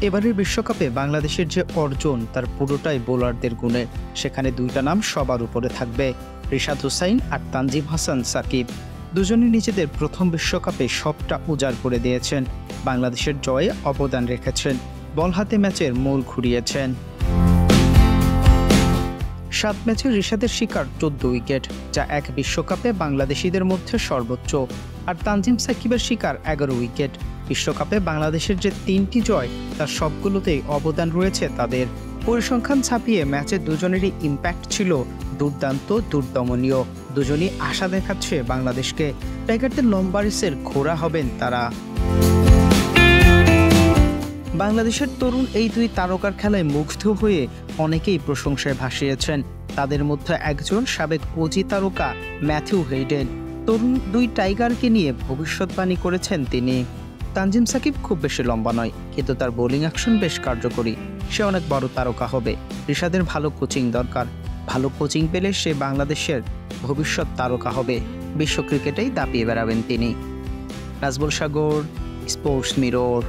এবারের বিশ্বকাপে বাংলাদেশের যে অর্জন তার পুরোটাই বোলারদের গুণে। সেখানে দুইটা নাম সবার উপরে থাকবে, রিশাদ হোসাইন আর তানজিম হাসান সাকিব। দুজনই নিজেদের প্রথম বিশ্বকাপে সবটা উজাড় করে দিয়েছেন, বাংলাদেশের জয়ে অবদান রেখেছেন, বল হাতে ম্যাচের মোড় ঘুরিয়েছেন। 7 ম্যাচে রিশাদের শিকার 14 উইকেট, যা এক বিশ্বকাপে বাংলাদেশিদের মধ্যে সর্বোচ্চ। আর তানজিম সাকিবের শিকার 11 উইকেট। বিশ্বকাপে বাংলাদেশের যে 3টি জয় তার সবগুলোতেই অবদান রয়েছে তাদের। পরিসংখ্যান ছাপিয়ে ম্যাচে দুজনেরই ইম্প্যাক্ট ছিল দুর্দান্ত, দুর্দমনীয়। দুজনই আশা দেখাচ্ছে বাংলাদেশকে। টাইগারদের লম্বা রেসের ঘোড়া হবেন তারা। বাংলাদেশের তরুণ এই দুই তারকার খেলায় মুগ্ধ হয়ে অনেকেই প্রশংসায় ভাসিয়েছেন। তাদের মধ্যে একজন সাবেক অজি তারকা ম্যাথিউ হেইডেন। তরুণ দুই টাইগারকে নিয়ে ভবিষ্যৎবাণী করেছেন তিনি। তানজিম সাকিব খুব বেশি লম্বা নয়, কিন্তু তার বোলিং অ্যাকশন বেশ কার্যকরী। সে অনেক বড় তারকা হবে। রিশাদের ভালো কোচিং দরকার। ভালো কোচিং পেলে সে বাংলাদেশের ভবিষ্যৎ তারকা হবে। বিশ্ব ক্রিকেটেই দাপিয়ে বেড়াবেন তিনি। নাজবুল সাগর, স্পোর্টস মিরর।